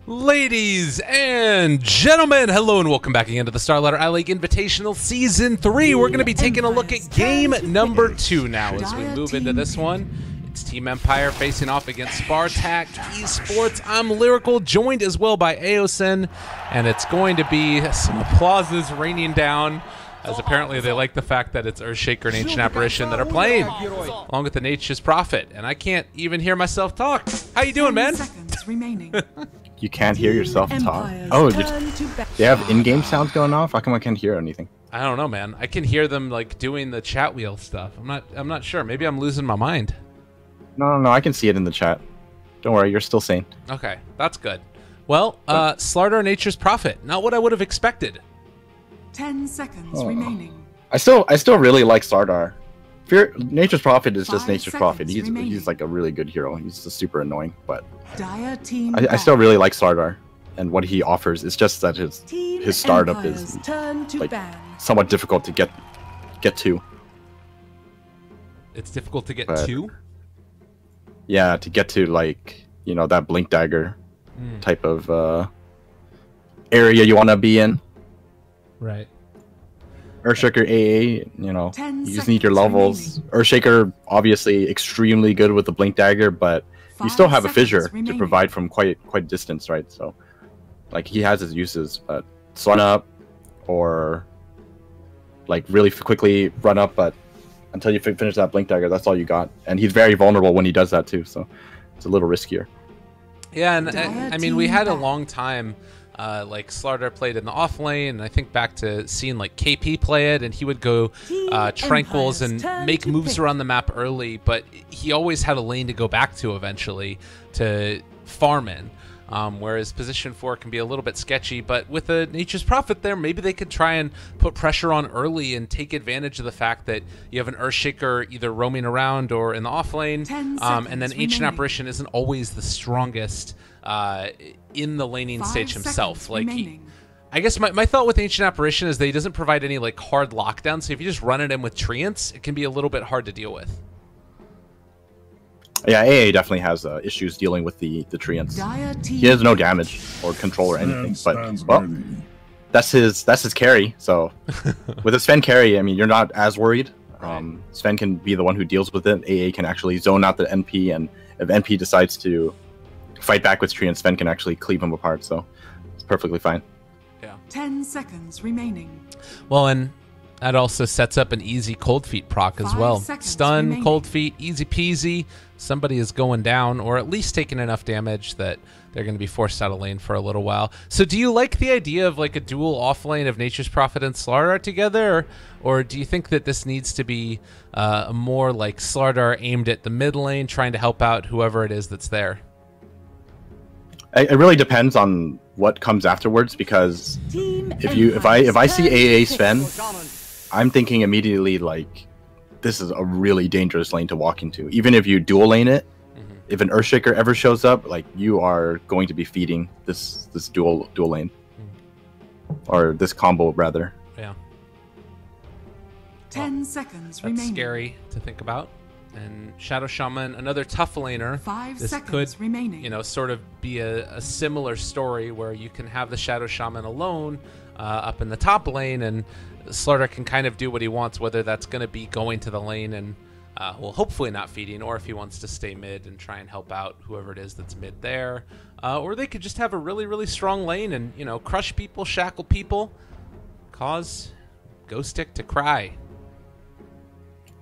Ladies and gentlemen, hello and welcome back again to the Starladder iLeague Invitational Season 3. We're going to be taking a look at game number 2 now as we move into this one. It's Team Empire facing off against Spartak Esports. I'm Lyrical, joined as well by Aosin, and it's going to be some applauses raining down, as apparently they like the fact that it's Earthshaker and Ancient Apparition that are playing, along with the Nature's Prophet, and I can't even hear myself talk. How you doing, man? You can't hear yourself talk? Oh, they have in-game sounds going off? How come I can't hear anything? I don't know, man. I can hear them like doing the chat wheel stuff. I'm not sure. Maybe I'm losing my mind. No, I can see it in the chat. Don't worry, you're still sane. Okay, that's good. Well, Slardar Nature's Prophet. Not what I would have expected. 10 seconds remaining. I still really like Slardar. Nature's Prophet is just Nature's Prophet. He's like a really good hero. He's just super annoying, but I still really like Slardar and what he offers. It's just that his startup is like somewhat difficult to get to. It's difficult to get to? Yeah, to get to, like, you know, that Blink Dagger type of area you want to be in. Right. Earthshaker AA, you know, you just need your levels. Earthshaker, obviously, extremely good with the Blink Dagger, but you still have a fissure to provide from quite distance, right? So, like, he has his uses, but run up or, like, really quickly run up, but until you finish that Blink Dagger, that's all you got. And he's very vulnerable when he does that, too, so it's a little riskier. Yeah, and I mean, we had a long time... like Slardar played in the off lane, and I think back to seeing like KP play it, and he would go tranquils and make moves around the map early, but he always had a lane to go back to eventually to farm in. Whereas position 4 can be a little bit sketchy, but with a Nature's Prophet there, maybe they could try and put pressure on early and take advantage of the fact that you have an Earthshaker either roaming around or in the off lane, and then Ancient Apparition isn't always the strongest in the laning stage himself. Like, I guess my thought with Ancient Apparition is that he doesn't provide any like hard lockdown, so if you just run it in with Treants, it can be a little bit hard to deal with. Yeah, AA definitely has issues dealing with the Treants. He has no damage or control or anything, but well, that's his carry. So with a Sven carry, I mean, you're not as worried. Sven can be the one who deals with it. AA can actually zone out the NP, and if NP decides to fight back with Treants, Sven can actually cleave him apart. So it's perfectly fine. Yeah. 10 seconds remaining. Well, and that also sets up an easy cold feet proc as well. Stun, remaining. Cold feet, easy peasy. Somebody is going down, or at least taking enough damage that they're going to be forced out of lane for a little while. So do you like the idea of like a dual off lane of Nature's Prophet and Slardar together, or do you think that this needs to be more like Slardar aimed at the mid lane, trying to help out whoever it is that's there? It really depends on what comes afterwards, because if I see AA Sven, I'm thinking immediately like, this is a really dangerous lane to walk into. Even if you dual lane it, if an Earthshaker ever shows up, like, you are going to be feeding this dual lane, or this combo rather. Yeah. 10 seconds That's remaining. scary to think about. And Shadow Shaman, another tough laner. 5 this seconds could, remaining. you know, sort of be a similar story where you can have the Shadow Shaman alone up in the top lane, and Slardar can kind of do what he wants, whether that's going to be going to the lane and, well, hopefully not feeding, or if he wants to stay mid and try and help out whoever it is that's mid there. Or they could just have a really, really strong lane and, you know, crush people, shackle people, cause Ghost Stick to cry.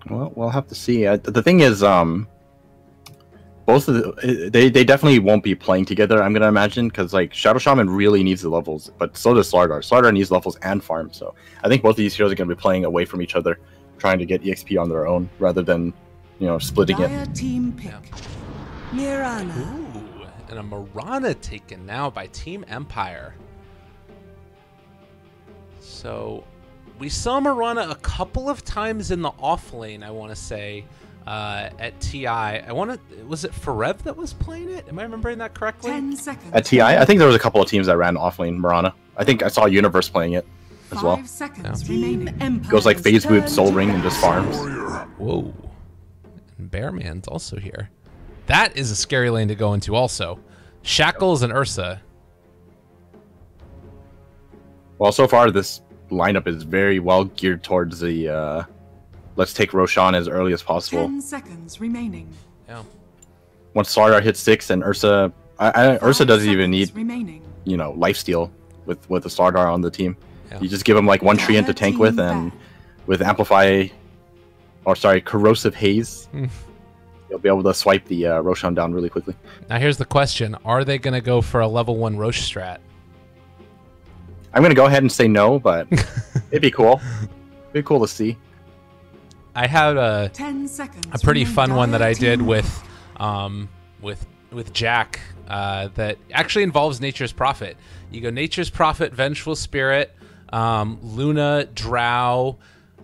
Well, we'll have to see. The thing is, both of they definitely won't be playing together, I'm gonna imagine, because like Shadow Shaman really needs the levels, but so does Slardar. Slardar needs levels and farm, so I think both of these heroes are gonna be playing away from each other, trying to get EXP on their own rather than, you know, splitting it. Team pick. Mirana. Ooh, and a Mirana taken now by Team Empire. So we saw Mirana a couple of times in the off lane, I want to say. At TI, was it Forev that was playing it? Am I remembering that correctly? 10 seconds. At TI, I think there was a couple of teams that ran offlane Mirana. I think I saw Universe playing it as well. 5 seconds remaining. Goes like phase boot, soul ring, and just farms. Whoa. And Bearman's also here. That is a scary lane to go into also. Shackles and Ursa. Well, so far this lineup is very well geared towards the let's take Roshan as early as possible. 10 seconds remaining. Yeah. Once Slardar hits 6 and Ursa, Ursa doesn't even need remaining. lifesteal with the Slardar on the team. Yeah. You just give him like one treant to tank with, and with corrosive haze, you'll be able to swipe the Roshan down really quickly. Now here's the question: are they going to go for a level 1 Rosh strat? I'm gonna go ahead and say no, but it'd be cool. It'd be cool to see. I had a 10 seconds pretty remaining. fun one that I did with Jack that actually involves Nature's Prophet. You go Nature's Prophet, Vengeful Spirit, Luna, Drow.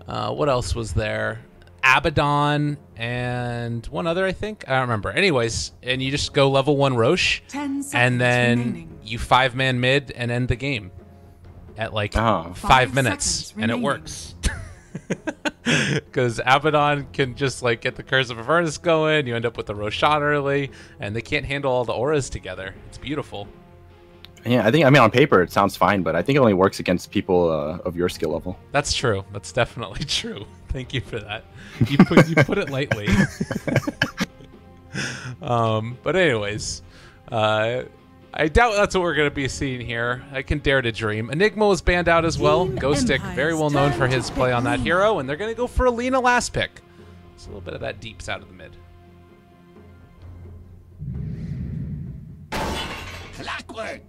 What else was there? Abaddon and one other, I think. I don't remember. Anyways, and you just go level 1 Rosh, 10 seconds and then remaining. you 5-man mid and end the game at like 5 5 minutes, seconds and it remaining. works. Because Abaddon can just like get the Curse of Avernus going. You end up with the Roshan early, and they can't handle all the auras together. It's beautiful. Yeah, I mean, on paper it sounds fine, but I think it only works against people of your skill level. That's true. That's definitely true. Thank you for that. You put it lightly. But anyways, I doubt that's what we're going to be seeing here. I can dare to dream. Enigma was banned out as well. Ghostic, very well known for his play on that hero, and they're going to go for Alina last pick. It's a little bit of that deeps out of the mid.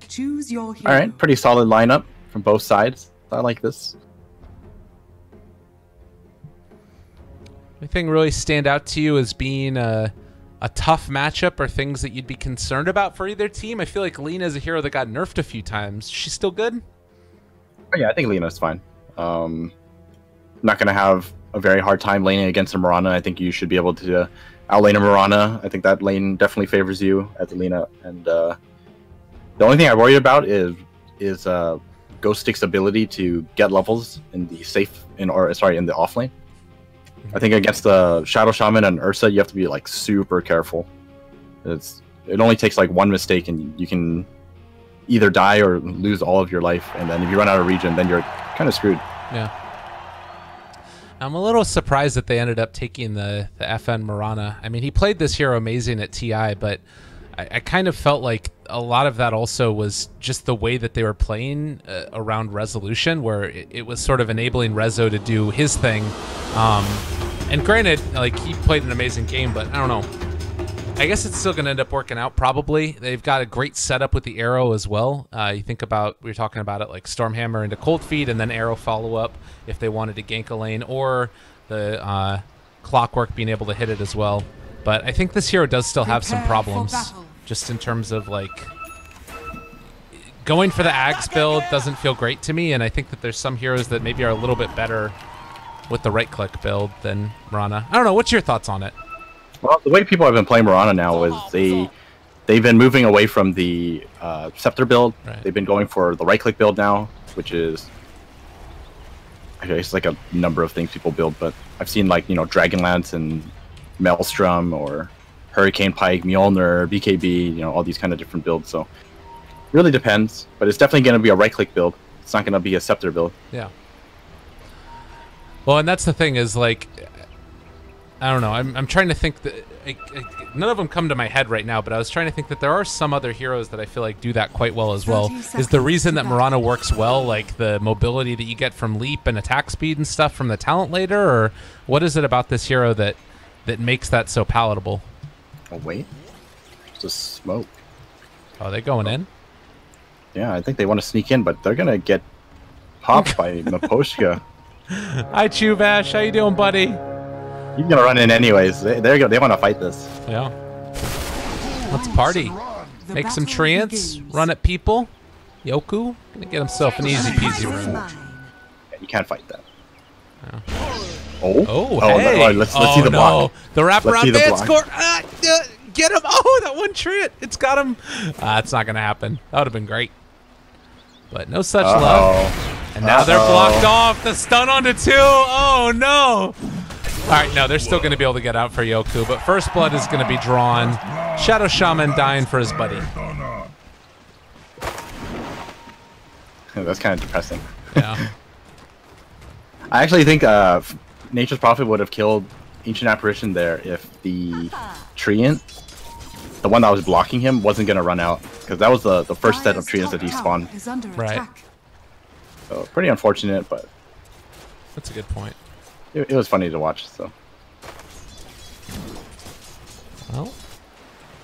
Choose your hero. All right, pretty solid lineup from both sides. I like this. Anything really stand out to you as being a tough matchup, or things that you'd be concerned about for either team? I feel like Lina is a hero that got nerfed a few times. She's still good? Oh, yeah, I think Lena's fine. Not going to have a very hard time laning against a Mirana. I think you should be able to outlane a Mirana. I think that lane definitely favors you as a Lina. And the only thing I worry about is Ghostic's ability to get levels in the in the off lane. I think against the Shadow Shaman and Ursa, you have to be like super careful. It only takes like one mistake, and you can either die or lose all of your life. And then if you run out of regen, then you're kind of screwed. Yeah. I'm a little surprised that they ended up taking the FN Mirana. I mean, he played this hero amazing at TI, but I kind of felt like a lot of that also was just the way that they were playing around resolution, where it was sort of enabling Rezo to do his thing. And granted, like, he played an amazing game, but I don't know. I guess it's still going to end up working out, probably. They've got a great setup with the arrow as well. You think about, we were talking about it, like Stormhammer into Cold Feet, and then arrow follow-up if they wanted to gank a lane, or the Clockwork being able to hit it as well. But I think this hero does still have some problems, just in terms of, like, going for the Ags build doesn't feel great to me, and I think that there's some heroes that maybe are a little bit better with the right-click build than Mirana. I don't know. What's your thoughts on it? Well, the way people have been playing Mirana now is they've been moving away from the Scepter build. Right. They've been going for the right-click build now, which is... Okay, it's like a number of things people build, but I've seen, like, Dragonlance and Maelstrom, or Hurricane Pike, Mjolnir, BKB, all these kind of different builds. So really depends, but it's definitely going to be a right-click build. It's not going to be a Scepter build. Yeah. Well, and that's the thing is, like, I don't know. I'm trying to think that none of them come to my head right now, but I was trying to think that there are some other heroes that I feel like do that quite well as well. Is the reason that Mirana works well, like the mobility that you get from leap and attack speed and stuff from the talent later, or what is it about this hero that makes that so palatable? Oh, wait. It's a smoke. Oh, they going in? Yeah, I think they want to sneak in, but they're going to get popped by Maposhka. Hi, Chuvash. How you doing, buddy? He's going to run in anyways. They want to fight this. Yeah. Let's party. Make some treants. Run at people. Yoku. Gonna get himself an easy peasy room. Yeah, you can't fight that. Yeah. Oh, hey. No, let's see the block. The wraparound the dance block. court. Get him. Oh, that one treant. It's got him. It's not going to happen. That would have been great. But no such luck. And now they're blocked off. The stun onto 2. Oh, no. All right, no, they're still going to be able to get out for Yoku, but first blood is going to be drawn. Shadow Shaman dying for his buddy. That's kind of depressing. Yeah. I actually think Nature's Prophet would have killed Ancient Apparition there if the Treant, the one that was blocking him, wasn't going to run out. Because that was the first set of Treants that he spawned. Right. So pretty unfortunate, but... That's a good point. It was funny to watch, so... Well,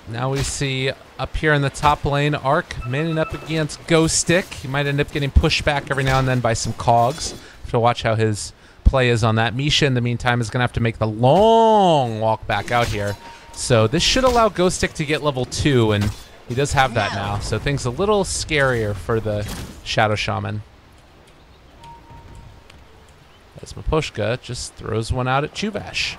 now we see up here in the top lane, Arc manning up against Ghost Stick. He might end up getting pushed back every now and then by some cogs. To watch how his play is on that. Misha, in the meantime, is going to have to make the long walk back out here. So this should allow Ghost Stick to get level 2, and he does have that now. So things a little scarier for the Shadow Shaman. As Maposhka just throws one out at Chuvash.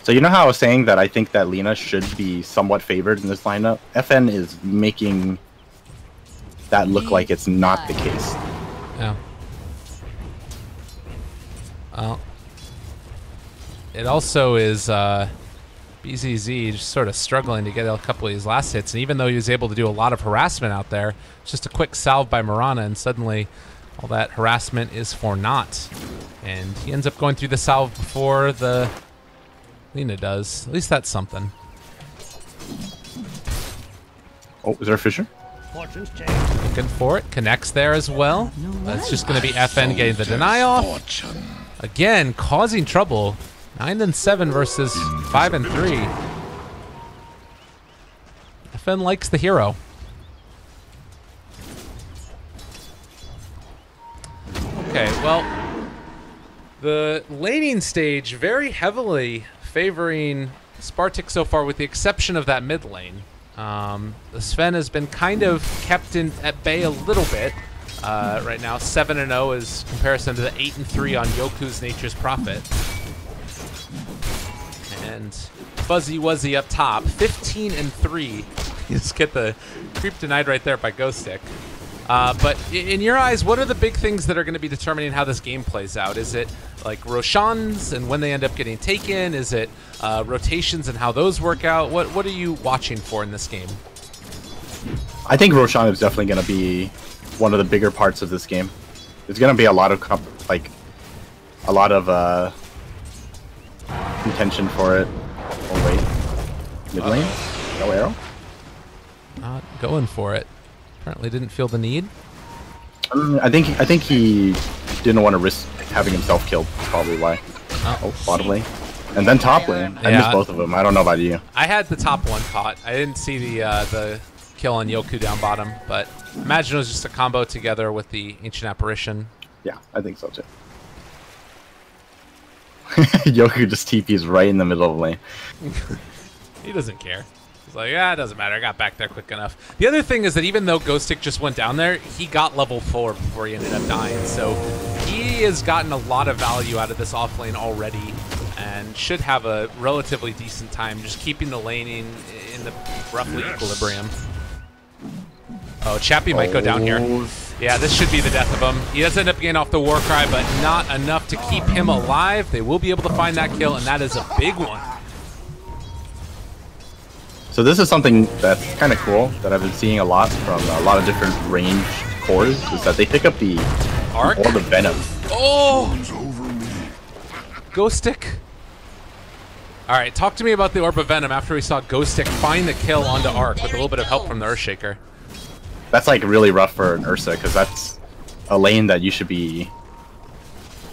So you know how I was saying that I think that Lina should be somewhat favored in this lineup? FN is making that look like it's not the case. Yeah. Well, it also is BZZ just sort of struggling to get a couple of these last hits, and even though he was able to do a lot of harassment out there, it's just a quick salve by Mirana, and suddenly all that harassment is for naught. And he ends up going through the salve before the Lina does. At least that's something. Oh, is there a Fisher? Looking for it. Connects there as well. That's just going to be FN getting the deny off. Again, causing trouble. 9 and 7 versus 5 and 3. FN likes the hero. Okay, well, the laning stage very heavily favoring Spartak so far, with the exception of that mid lane. The Sven has been kind of kept at bay a little bit. Right now, 7-0 is comparison to the 8-3 on Yoku's Nature's Prophet. And Fuzzy Wuzzy up top, 15-3. You just get the creep denied right there by Ghost Stick. But in your eyes, what are the big things that are going to be determining how this game plays out? Is it like Roshans and when they end up getting taken? Is it rotations and how those work out? What are you watching for in this game? I think Roshan is definitely going to be one of the bigger parts of this game. There's going to be a lot of contention for it. Oh wait, mid lane, no arrow. Not going for it. Apparently didn't feel the need. I think he didn't want to risk having himself killed. That's probably why. Oh, bottom lane. And then top lane. I missed both of them. I don't know about you. I had the top one caught. I didn't see the kill on Yoku down bottom, but imagine it was just a combo together with the Ancient Apparition. Yeah, I think so too. Yoku just TP's right in the middle of the lane. He doesn't care. He's like, yeah, it doesn't matter. I got back there quick enough. The other thing is that even though Ghost Stick just went down there, he got level 4 before he ended up dying. So he has gotten a lot of value out of this off lane already and should have a relatively decent time just keeping the laning in the roughly equilibrium. Oh, Chappie might go down here. Yeah, this should be the death of him. He does end up getting off the war cry, but not enough to keep him alive. They will be able to find that kill, and that is a big one. So this is something that's kind of cool that I've been seeing a lot from a lot of different range cores, is that they pick up the Arc? Orb of Venom. Oh! Ghost Stick. All right, talk to me about the Orb of Venom after we saw Ghost Stick find the kill onto Arc with a little bit of help from the Earthshaker. That's like really rough for an Ursa, because that's a lane that you should be,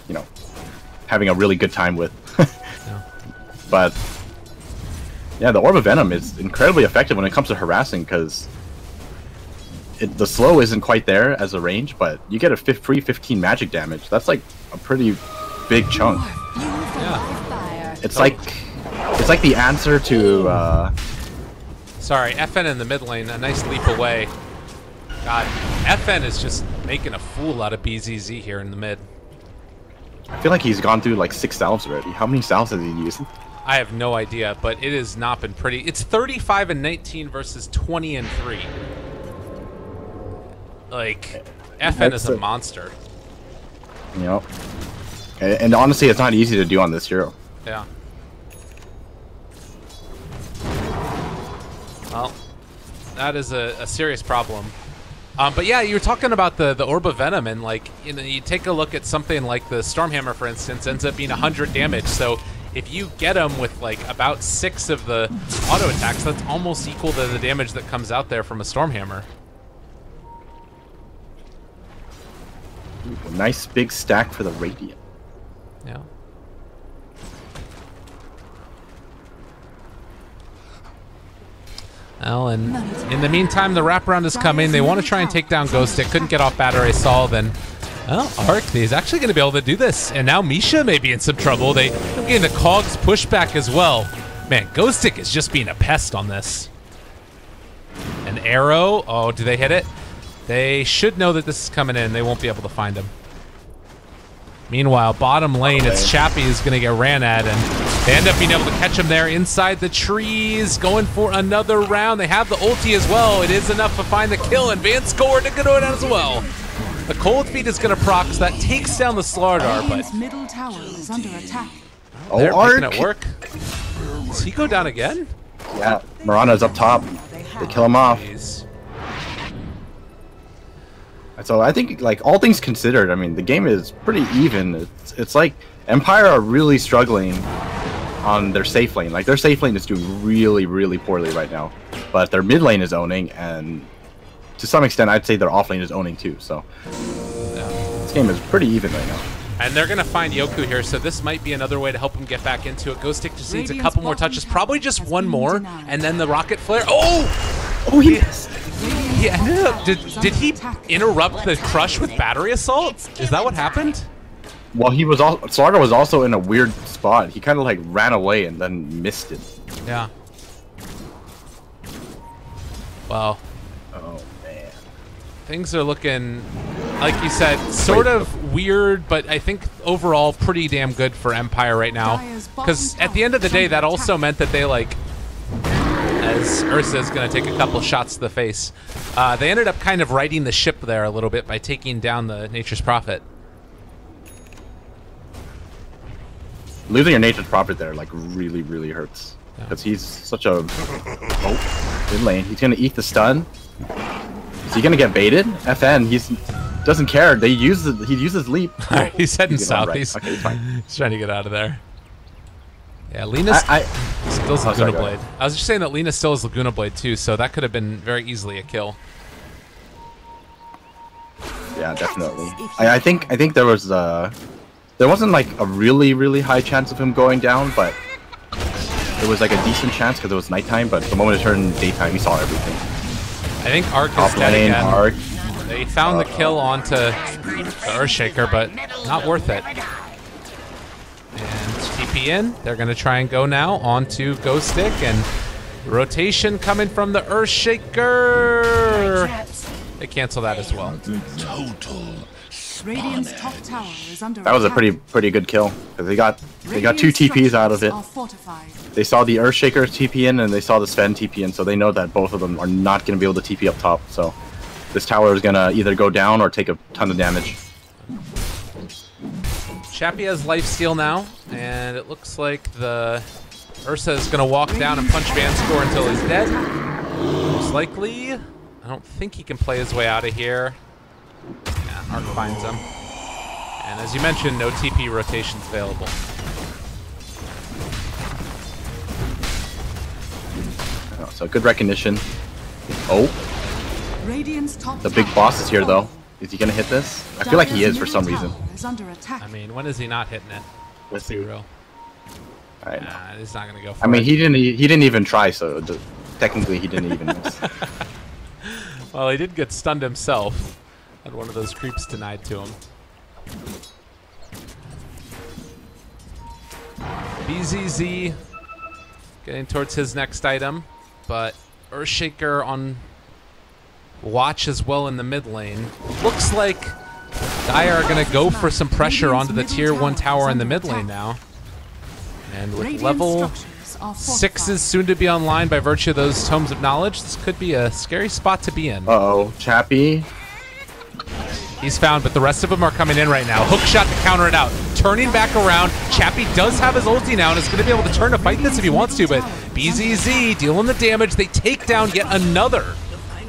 you know, having a really good time with. Yeah. But yeah, the Orb of Venom is incredibly effective when it comes to harassing, because the slow isn't quite there as a range, but you get a free 15 magic damage. That's like a pretty big chunk. Yeah. It's like the answer to. Sorry, FN in the mid lane, a nice leap away. God, FN is just making a fool out of BZZ here in the mid. I feel like he's gone through like 6 salves already. How many salves has he used? I have no idea, but it has not been pretty. It's 35-19 versus 20-3. Like, FN is a monster. You know, and honestly, it's not easy to do on this hero. Yeah. Well, That is a serious problem. But yeah, you were talking about the Orb of Venom, and like, you know, you take a look at something like the Stormhammer, for instance, ends up being 100 damage. So if you get him with like about 6 of the auto attacks, that's almost equal to the damage that comes out there from a Stormhammer. Ooh, nice big stack for the Radiant. Yeah. Well, and in the meantime, the wraparound is coming. They want to try and take down Ghost. It couldn't get off Battery Solve, and well, Arc is actually going to be able to do this. And now Misha may be in some trouble. They're getting the Cogs pushback as well. Man, Ghostic is just being a pest on this. An arrow. Oh, do they hit it? They should know that this is coming in. They won't be able to find him. Meanwhile, bottom lane, it's Chappie who's going to get ran at, and they end up being able to catch him there inside the trees, going for another round. They have the ulti as well. It is enough to find the kill, and Van Score to go down as well. The Cold Feet is going to proc, so that takes down the Slardar, but middle tower is under attack. They're making it work. Does he go down again? Yeah, Mirana's up top. They kill him off. Jeez. So I think, like, all things considered, I mean, the game is pretty even. It's like Empire are really struggling on their safe lane. Like, their safe lane is doing really, really poorly right now. But their mid lane is owning, and to some extent, I'd say their off lane is owning too. So this game is pretty even right now. And they're going to find Yoku here, so this might be another way to help him get back into it. Ghostic just needs a couple more touches, probably just one more, and then the Rocket Flare. Oh! Oh, yes! He ended up, did he interrupt the crush with Battery Assault? Is that what happened? Well, he was also, Slardar was also in a weird spot. He kind of like ran away and then missed it. Yeah. Well. Oh man. Things are looking, like you said, sort of weird, but I think overall pretty damn good for Empire right now. Because at the end of the day, that also meant that they, like, as Ursa's going to take a couple shots to the face, they ended up kind of righting the ship there a little bit by taking down the Nature's Prophet. Losing your Nature's Prophet there, like, really, really hurts. Because he's such a... Oh, good lane. He's going to eat the stun. Is he gonna get baited? FN, doesn't care. He uses leap. Right, he's heading south. Right. He's, okay, he's fine. He's trying to get out of there. Yeah, Lina's still is Laguna Blade. I was just saying that Lina still is Laguna Blade too, so that could have been very easily a kill. Yeah, definitely. I think there was there wasn't like a really high chance of him going down, but it was like a decent chance because it was nighttime. But the moment it turned daytime, he saw everything. I think Arc is dead again. Arc. They found the kill onto the Earthshaker, but not worth it. And TP in. They're going to try and go now onto Ghostic, and rotation coming from the Earthshaker. They cancel that as well. Radiant's top tower is under that was a pretty good kill because they got 2 TPs out of it. They saw the Earthshaker TP in and they saw the Sven TP in, so they know that both of them are not going to be able to TP up top. So this tower is going to either go down or take a ton of damage. Chappie has lifesteal now, and it looks like the Ursa is going to walk down and punch Van Score until he's dead. Most likely. I don't think he can play his way out of here. Yeah, Arc finds him. And as you mentioned, no TP rotations available. Oh, so good recognition. Oh. The big boss is here though. Is he gonna hit this? I feel like he is for some reason. I mean, when is he not hitting it? Let's be real. Alright. Nah, he's not gonna go for it. I mean, he didn't even try, so technically he didn't even miss. Well, he did get stunned himself. Had one of those creeps denied to him. BZZ getting towards his next item, but Earthshaker on watch as well in the mid lane. Looks like Dire are going to go for some pressure onto the tier 1 tower in the mid lane now. And with level 6s soon to be online by virtue of those Tomes of Knowledge, this could be a scary spot to be in. Uh-oh, Chappie. He's found, but the rest of them are coming in right now. Hook shot to counter it out. Turning back around. Chappie does have his ulti now and is going to be able to turn to fight this if he wants to, but BZZ dealing the damage. They take down yet another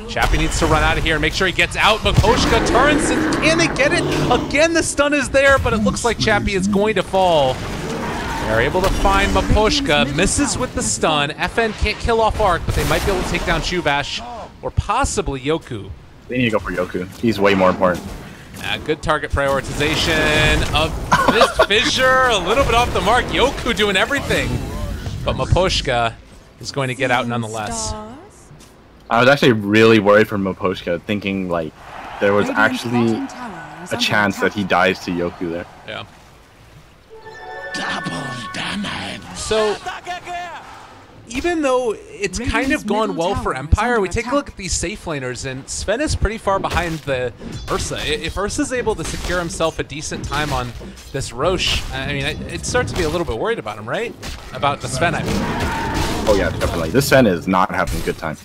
Chappie needs to run out of here and make sure he gets out. Maposhka turns, and can they get it? Again, the stun is there, but it looks like Chappie is going to fall. They're able to find Maposhka, misses with the stun. FN can't kill off Arc, but they might be able to take down Chuvash or possibly Yoku. They need to go for Yoku. He's way more important. Good target prioritization of this Fissure, a little bit off the mark. Yoku doing everything, but Maposhka is going to get out nonetheless. I was actually really worried for Maposhka, thinking like there was actually a chance that he dies to Yoku there. Yeah. Double damage. So, even though it's kind of gone well for Empire, we take a look at these safe laners, and Sven is pretty far behind the Ursa. If Ursa's able to secure himself a decent time on this Roche, I mean, I'd start to be a little bit worried about him, right? About the Sven, I mean. Oh yeah, definitely. This Sven is not having a good time.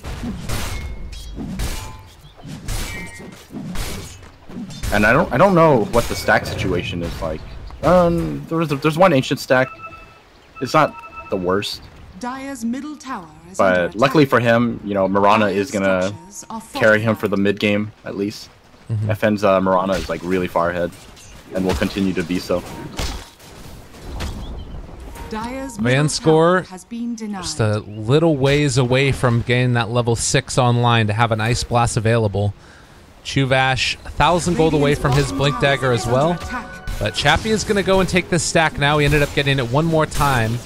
And I don't know what the stack situation is like. There's one ancient stack. It's not the worst. Dire's middle tower is but luckily for him, you know, Mirana is gonna carry him for the mid game at least. FN's Mirana is like really far ahead, and will continue to be so. Vanscore just a little ways away from getting that level 6 online to have an Ice Blast available. Chuvash 1,000 gold away from his Blink Dagger as well. But Chappie is going to go and take this stack now. He ended up getting it one more time.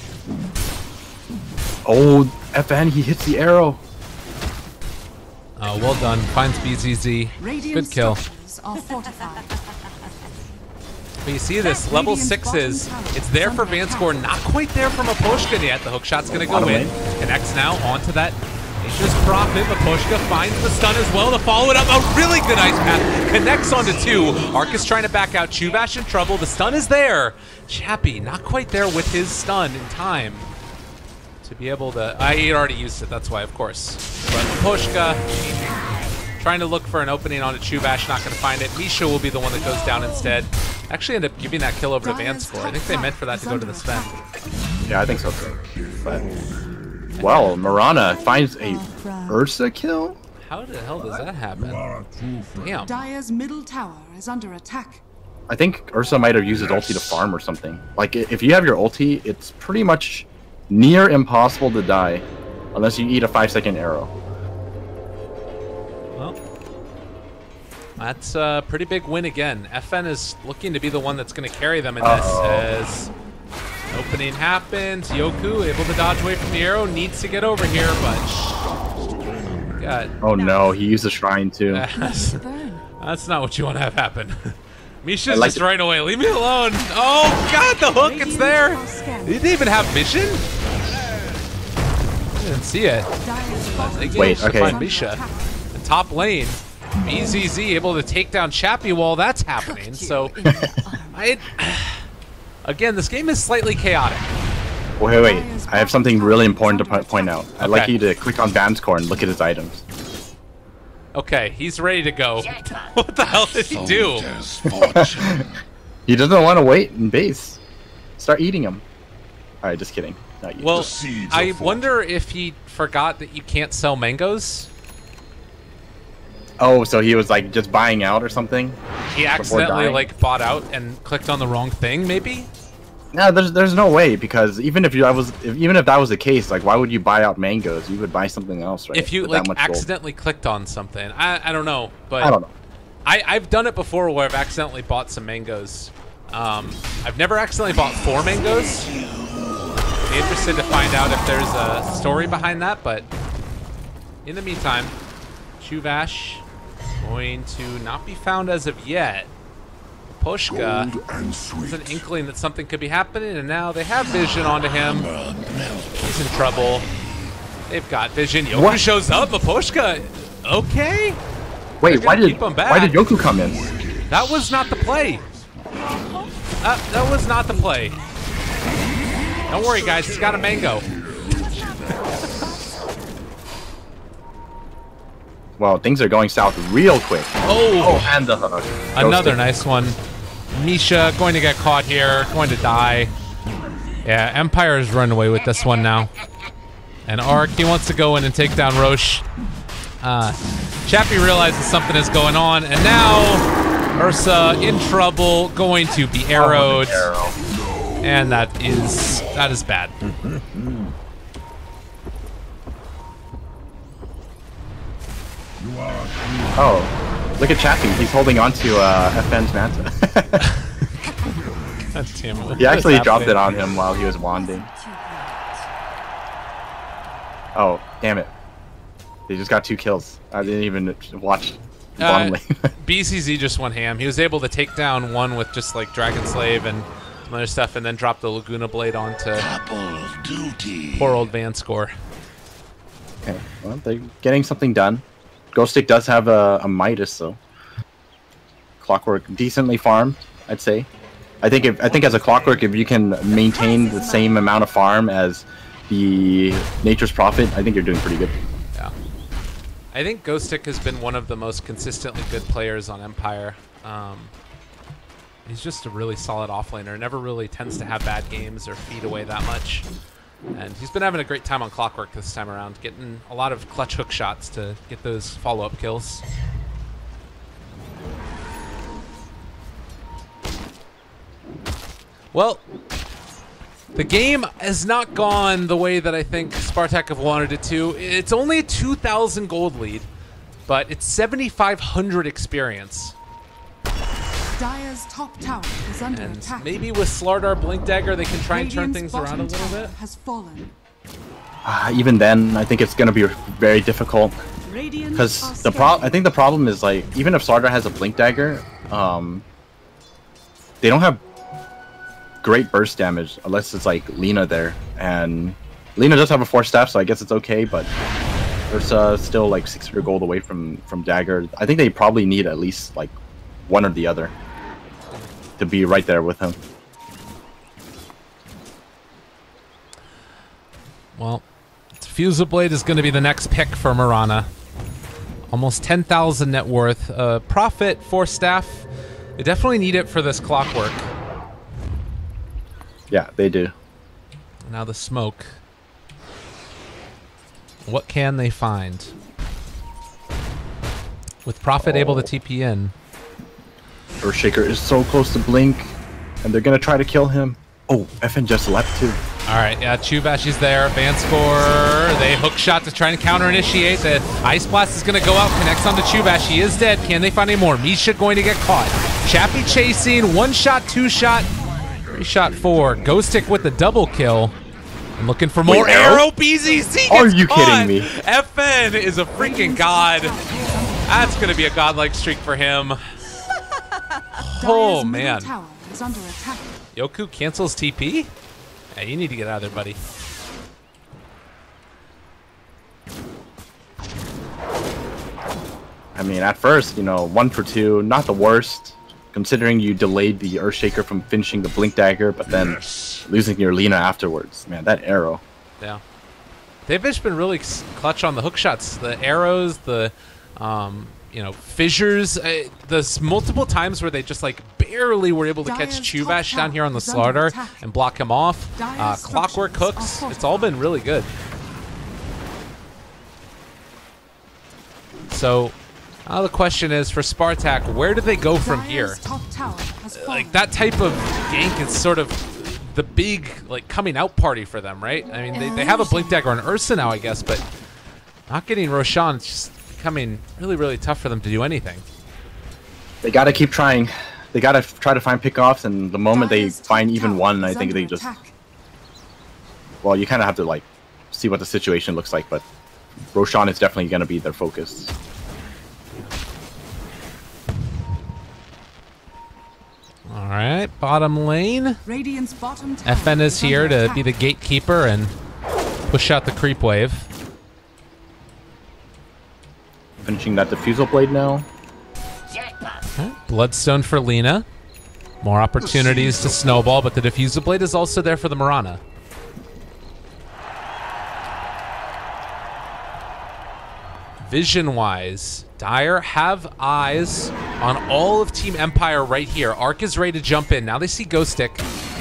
Oh, FN, he hits the arrow. Oh, well done. Finds BZZ. Good kill. But you see this, level 6s, it's there for Vanscore, not quite there for Maposhka yet. The hook shot's going to go in. Connects now onto that Nature's Prophet. Maposhka finds the stun as well to follow it up. A really good ice path. Connects onto 2. Arc is trying to back out. Chuvash in trouble. The stun is there. Chappie not quite there with his stun in time to be able to... he already used it, that's why, of course. But Maposhka trying to look for an opening onto Chuvash, not going to find it. Misha will be the one that goes down instead. Actually ended up giving that kill over to Vanscore. I think they meant for that to go to the Sven. Yeah, I think so too. But, well, Mirana finds a Ursa kill? How the hell does that happen? Damn. Dire's middle tower is under attack. I think Ursa might have used his ulti to farm or something. Like, if you have your ulti, it's pretty much near impossible to die unless you eat a 5-second arrow. Well, that's a pretty big win again. FN is looking to be the one that's going to carry them in this as opening happens. Yoku able to dodge away from the arrow, needs to get over here, but God. Oh no, he used the shrine too. That's not what you want to have happen. Misha's just right away. Leave me alone. Oh God, the hook, it's there. He didn't even have vision. I didn't see it. Wait, okay. Find Misha. The top lane. BZZ able to take down Chappie while that's happening. So, again, this game is slightly chaotic. Wait. I have something really important to point out. I'd like you to click on Vanscore and look at his items. Okay, he's ready to go. What the hell did he do? He doesn't want to wait in base. Start eating him. Alright, just kidding. Well, I wonder if he forgot that you can't sell mangoes. Oh, so he was like just buying out or something? He accidentally like bought out and clicked on the wrong thing, maybe? No, there's no way, because even if that was the case, like why would you buy out mangoes? You would buy something else, right? If you like accidentally clicked on something. I don't know, but I don't know. I've done it before where I've accidentally bought some mangoes. I've never accidentally bought 4 mangoes. Be interested to find out if there's a story behind that, but in the meantime, Chuvash going to not be found as of yet. Pushka is an inkling that something could be happening, and now they have vision onto him. He's in trouble. They've got vision. Yoku shows up. Maposhka, okay. Wait, why did Yoku come in? That was not the play. That was not the play. Don't worry, guys. He's got a mango. Well, things are going south real quick. Oh, and the hook. Another nice one. Misha going to get caught here, going to die. Yeah, Empire's run away with this one now. And Arc, he wants to go in and take down Roche. Chappie realizes something is going on, and now Ursa in trouble, going to be arrowed. And that is bad. Oh, look at Chappie. He's holding on to FN's Manta. God damn it. He actually dropped it on him while he was wanding. Oh, damn it. They just got 2 kills. I didn't even watch bottom lane. BCZ just went ham. He was able to take down one with just like Dragon Slave and some other stuff, and then drop the Laguna Blade onto poor old Van Score. Okay, well, they're getting something done. Ghost Stick does have a Midas, though. Clockwork decently farmed, I'd say. I think as a Clockwork, if you can maintain the same amount of farm as the Nature's Prophet, I think you're doing pretty good. Yeah. I think Ghost Stick has been one of the most consistently good players on Empire. He's just a really solid offlaner. Never really tends to have bad games or feed away that much. And he's been having a great time on Clockwork this time around, getting a lot of clutch hook shots to get those follow-up kills. Well, the game has not gone the way that I think Spartak have wanted it to. It's only a 2,000 gold lead, but it's 7,500 experience. Dire's top tower is under attack. Maybe with Slardar Blink Dagger, they can try and turn things around a little bit. Has fallen. Even then, I think it's going to be very difficult. Because I think the problem is, like, even if Slardar has a Blink Dagger, they don't have great burst damage unless it's like Lina there. And Lina does have a 4-staff, so I guess it's okay, but there's still like 600 gold away from Dagger. I think they probably need at least like one or the other to be right there with him. Well, Fuser Blade is going to be the next pick for Mirana. Almost 10,000 net worth. Profit, 4-staff. They definitely need it for this Clockwork. Yeah, they do. Now the smoke. What can they find? With Prophet able to TP in. Earthshaker is so close to Blink, and they're going to try to kill him. Oh, FN just left too. Alright, yeah, Chubash is there. Vanscore, they hook shot to try and counter initiate. The Ice Blast is going to go out, connects onto Chubash. He is dead. Can they find any more? Misha going to get caught. Chappie chasing. 1 shot, 2 shot, 3 shot, 4. Ghost Stick with the double kill. I'm looking for more. Arrow BZZ gets Are you caught. kidding me? FN is a freaking god. That's going to be a godlike streak for him. Oh, man. Yoku cancels TP? Yeah, you need to get out of there, buddy. I mean, at first, you know, 1 for 2, not the worst, considering you delayed the Earthshaker from finishing the Blink Dagger, but then losing your Lina afterwards. Man, that arrow. Yeah. They've just been really clutch on the hook shots. The arrows, the, you know, fissures. There's multiple times where they just, like, barely were able to catch Chubash down here on the Slardar and block him off. Clockwork hooks. It's all been really good. So, now the question is, for Spartak, where do they go from here? Like, that type of gank is sort of the big, like, coming out party for them, right? I mean, they have a Blink Dagger on Ursa now, I guess, but not getting Roshan is just becoming really, really tough for them to do anything. They got to keep trying. They got to try to find pickoffs, and the moment they find even one, I think they just... Well, you kind of have to, like, see what the situation looks like, but Roshan is definitely going to be their focus. All right, bottom lane. FN is here to be the gatekeeper and push out the creep wave. Finishing that Diffusal Blade now. Okay. Bloodstone for Lina. More opportunities to snowball, but the Diffusal Blade is also there for the Mirana. Vision-wise, Dire have eyes on all of Team Empire right here. Arc is ready to jump in. Now they see Ghost Stick.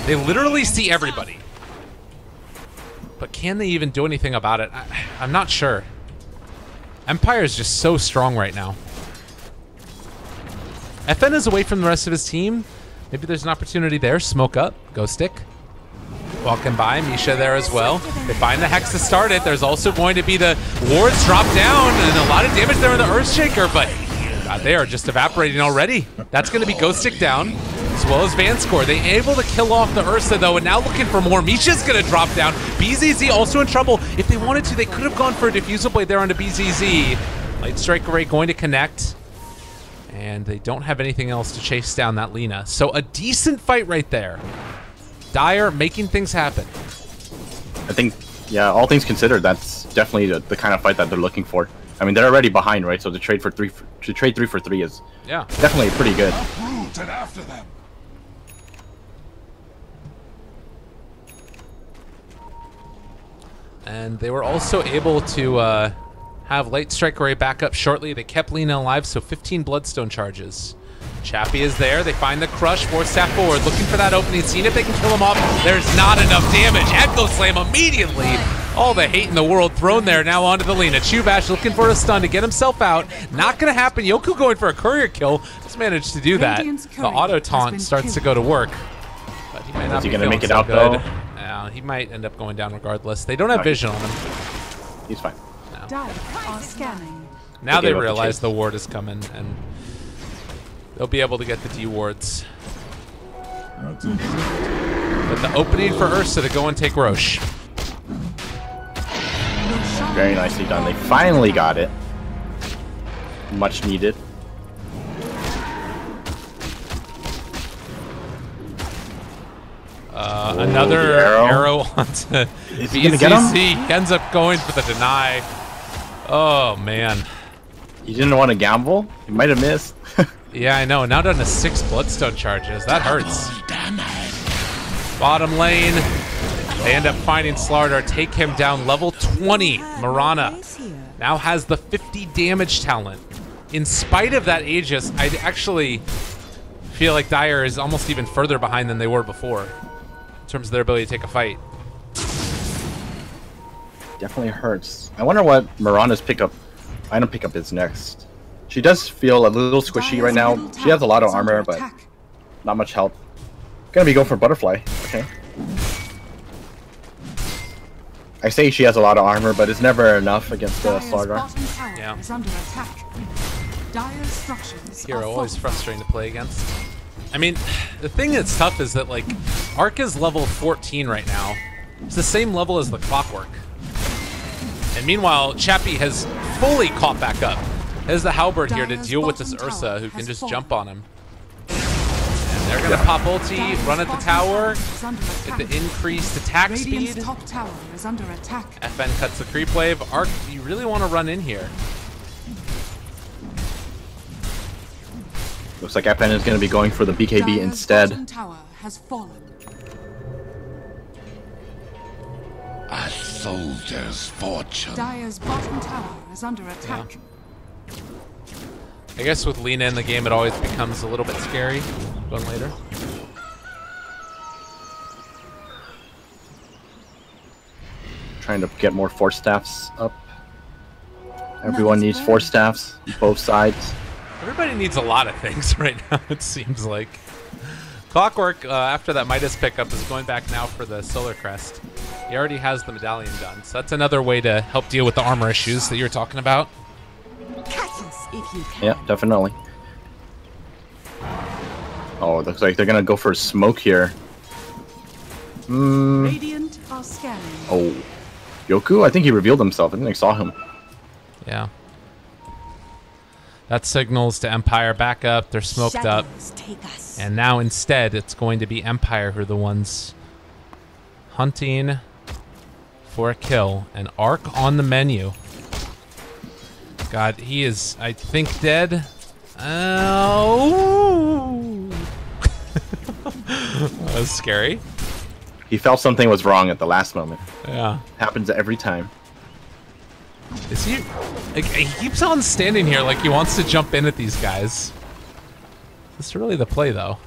They literally see everybody. But can they even do anything about it? I'm not sure. Empire is just so strong right now. FN is away from the rest of his team. Maybe there's an opportunity there. Smoke up. Ghost stick. Walking by. Misha there as well. They find the Hex to start it. There's also going to be the wards drop down and a lot of damage there in the Earthshaker, but God, they are just evaporating already. That's going to be Ghost stick down, as well as Vanscore. They able to kill off the Ursa though, and now looking for more. Misha's going to drop down. BZZ also in trouble. If they wanted to, they could have gone for a Diffusal Blade there onto BZZ. Light Strike Array going to connect. And they don't have anything else to chase down that Lina. So a decent fight right there. Dire making things happen. I think, yeah, all things considered, that's definitely the kind of fight that they're looking for. I mean, they're already behind, right? So to trade 3 for 3 is definitely pretty good. After them. And they were also able to have Light Strike Array back up shortly. They kept Lina alive, so 15 Bloodstone charges. Chappie is there. They find the Crush, force staff forward, looking for that opening, seeing if they can kill him off. There's not enough damage. Echo Slam immediately. All the hate in the world thrown there now onto the Lina. Chubash looking for a stun to get himself out. Not going to happen. Yoku going for a courier kill. Just managed to do that. The auto taunt starts to go to work. But he might not be gonna make it so out good. though? Yeah, he might end up going down regardless. They don't have vision on him. He's fine. Dire are scanning. Now they gave up the realize chase. the ward is coming, and they'll be able to get the D wards. But the opening for Ursa to go and take Roche. Very nicely done. They finally got it. Much needed. Another arrow onto Is he gonna get him? BZZ. He ends up going for the deny. Oh, man. He didn't want to gamble. He might have missed. Yeah, I know. Now down to 6 Bloodstone charges. That hurts. Bottom lane. They end up finding Slardar, take him down. Level 20. Mirana now has the 50 damage talent. In spite of that Aegis, I actually feel like Dire is almost even further behind than they were before in terms of their ability to take a fight. Definitely hurts. I wonder what Mirana's item pickup is next. She does feel a little squishy right now. She has a lot of armor, but not much health. Gonna be going for Butterfly. Okay. I say she has a lot of armor, but it's never enough against the Slardar. Yeah. Is under attack. Dire's structures Hero are always fortified. frustrating to play against. I mean, the thing that's tough is that, like, Arc is level 14 right now. It's the same level as the Clockwork. And meanwhile, Chappie has fully caught back up. There's the Halberd here to deal with this Ursa, who can just jump on him. And they're gonna pop ulti, run at the tower, get the increased attack Radiant's speed. top tower is under attack. FN cuts the creep wave. Arc, you really want to run in here. Looks like FN is going to be going for the BKB Dire's instead. bottom tower has fallen. A soldier's fortune. Dire's bottom tower is under attack. I guess with Lina in the game, it always becomes a little bit scary. Going later. Trying to get more force staffs up. Everyone needs force staffs, both sides. Everybody needs a lot of things right now, it seems like. Clockwork, after that Midas pickup, is going back now for the Solar Crest. He already has the medallion done, so that's another way to help deal with the armor issues that you were talking about. Yeah, definitely. Oh, it looks like they're gonna go for a smoke here. Radiant are scanning. Oh, Yoku? I think he revealed himself. I think I saw him. Yeah. That signals to Empire back up. They're smoked up. And now instead, it's going to be Empire who are the ones hunting for a kill. And Arc on the menu. God, he is, I think, dead. Oh. That was scary. He felt something was wrong at the last moment. Yeah. Happens every time. Is he? Like, he keeps on standing here like he wants to jump in at these guys. This is really the play, though.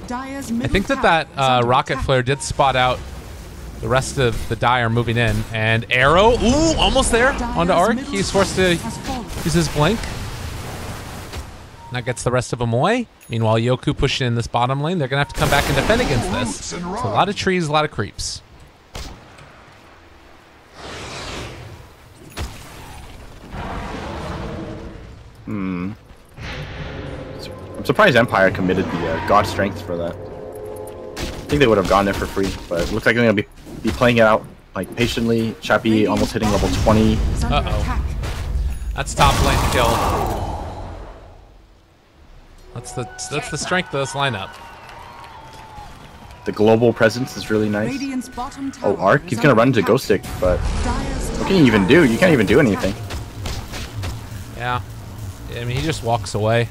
Dire's I middle think tower that is under rocket attack. flare did spot out The rest of the die are moving in. And Arrow, ooh, almost there onto Arc. He's forced to use his blink. That gets the rest of them away. Meanwhile, Yoku pushing in this bottom lane. They're going to have to come back and defend against this. It's a lot of trees, a lot of creeps. I'm surprised Empire committed the God Strength for that. I think they would have gone there for free, but it looks like they're going to be playing it out like patiently. Chappie almost hitting level 20. Uh-oh. That's top lane kill. That's the strength of this lineup. The global presence is really nice. Oh, Arc? He's going to run into Ghost Stick, but what can you even do? You can't even do anything. Yeah. I mean, he just walks away.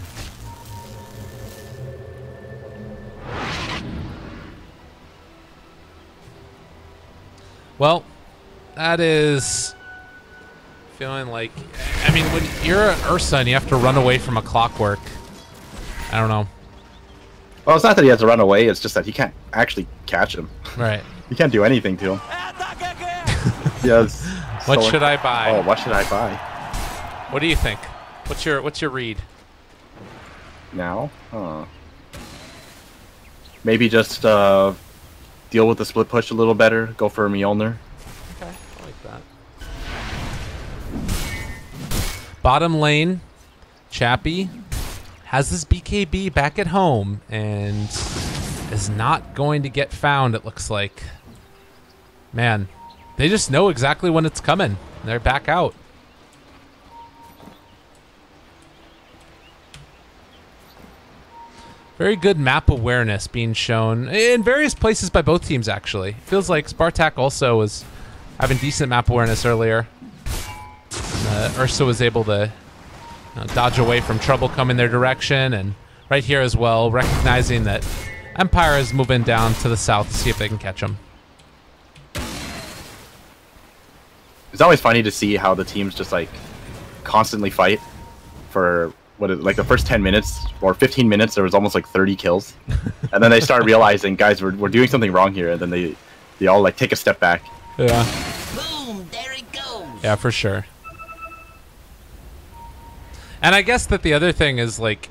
Well, that is feeling like... I mean, when you're an Ursa and you have to run away from a Clockwork, I don't know. Well, it's not that he has to run away, it's just that he can't actually catch him. Right. You can't do anything to him. Yes. What should I buy? Oh, what should I buy? What do you think? What's your read? Now? Maybe just deal with the split push a little better. Go for a Mjolnir. Okay, I like that. Bottom lane, Chappie has this BKB back at home and is not going to get found, it looks like. Man, they just know exactly when it's coming. They're back out. Very good map awareness being shown in various places by both teams, actually. It feels like Spartak also was having decent map awareness earlier. Ursa was able to dodge away from trouble coming their direction, and right here as well, recognizing that Empire is moving down to the south to see if they can catch them. It's always funny to see how the teams just like constantly fight for like the first 10 minutes or 15 minutes. There was almost like 30 kills, and then they start realizing, guys, we're doing something wrong here, and then they all like take a step back. Yeah. Boom! There it goes. Yeah, for sure. And I guess that the other thing is, like,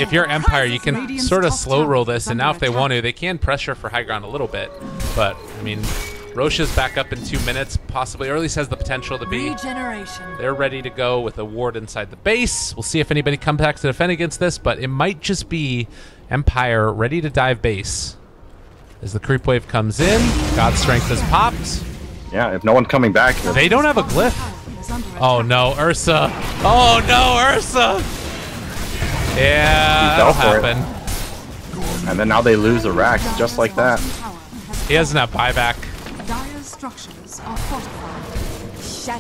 if you're Empire, you can sort of slow roll this, and now if they want to, they can pressure for high ground a little bit. But, I mean, Roche's back up in 2 minutes, possibly, or at least has the potential to be. They're ready to go with a ward inside the base. We'll see if anybody comes back to defend against this, but it might just be Empire ready to dive base. As the creep wave comes in, God Strength has popped. Yeah, if no one's coming back... They don't have a glyph. Oh no, Ursa! Oh no, Ursa! Yeah, that'll happen. And then now they lose a Rax just like that. He doesn't have buyback.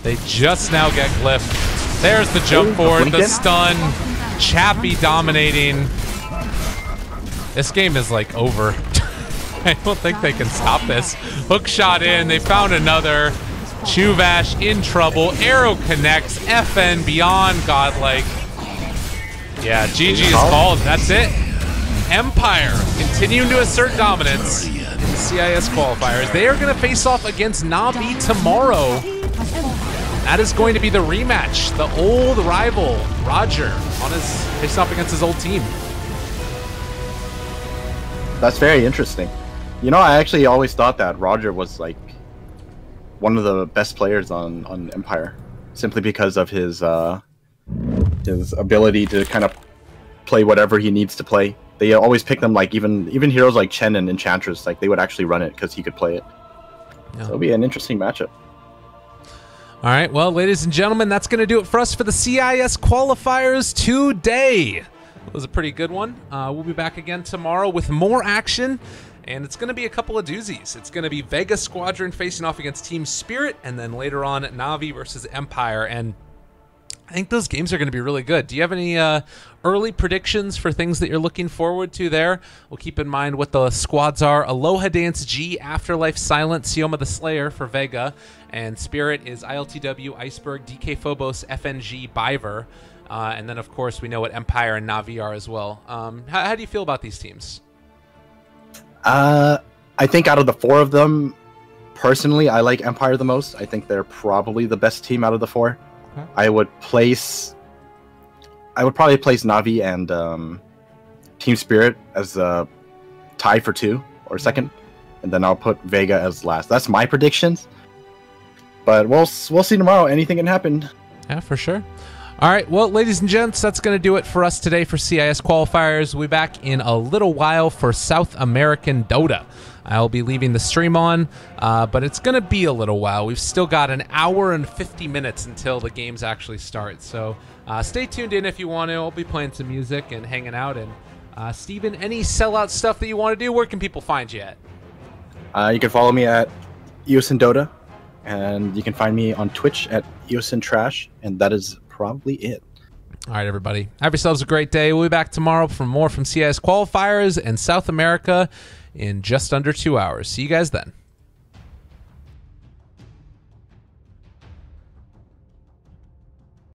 They just now get glyph. There's the jump forward, the stun. Chappie dominating. This game is like over. I don't think they can stop this. Hook shot in. They found another. Chuvash in trouble. Arrow connects. FN beyond godlike. Yeah, GG is called. That's it. Empire continuing to assert dominance in the CIS qualifiers. They are going to face off against Na'Vi tomorrow. That is going to be the rematch. The old rival, Roger, on his face off against his old team. That's very interesting. You know, I actually always thought that Roger was like one of the best players on Empire, simply because of his ability to kind of play whatever he needs to play. They always pick them, like even heroes like Chen and Enchantress, like they would actually run it because he could play it. Yeah. So it'll be an interesting matchup. All right, well, ladies and gentlemen, that's going to do it for us for the CIS qualifiers today. It was a pretty good one. We'll be back again tomorrow with more action, and it's going to be a couple of doozies. It's going to be Vega Squadron facing off against Team Spirit, and then later on Na'Vi versus Empire, and I think those games are going to be really good. Do you have any early predictions for things that you're looking forward to there? We'll keep in mind what the squads are. Aloha Dance G, Afterlife Silent, Sioma the Slayer for Vega, and Spirit is ILTW, Iceberg, DK Phobos, FNG, Biver. And then, of course, we know what Empire and Na'Vi are as well. How do you feel about these teams? I think out of the four of them, Personally, I like Empire the most. I think they're probably the best team out of the 4. Okay. I would probably place Navi and Team Spirit as a tie for 2 or second, and then I'll put Vega as last. That's my predictions. But we'll see tomorrow. Anything can happen. Yeah, for sure. All right, well, ladies and gents, that's going to do it for us today for CIS Qualifiers. We'll be back in a little while for South American Dota. I'll be leaving the stream on, but it's going to be a little while. We've still got an hour and 50 minutes until the games actually start. So stay tuned in if you want to. I'll be playing some music and hanging out. And Steven, any sellout stuff that you want to do, where can people find you at? You can follow me at Eosin Dota, and you can find me on Twitch at Eosin Trash, and that is probably it. All right, everybody. Have yourselves a great day. We'll be back tomorrow for more from CIS Qualifiers and South America in just under 2 hours. See you guys then.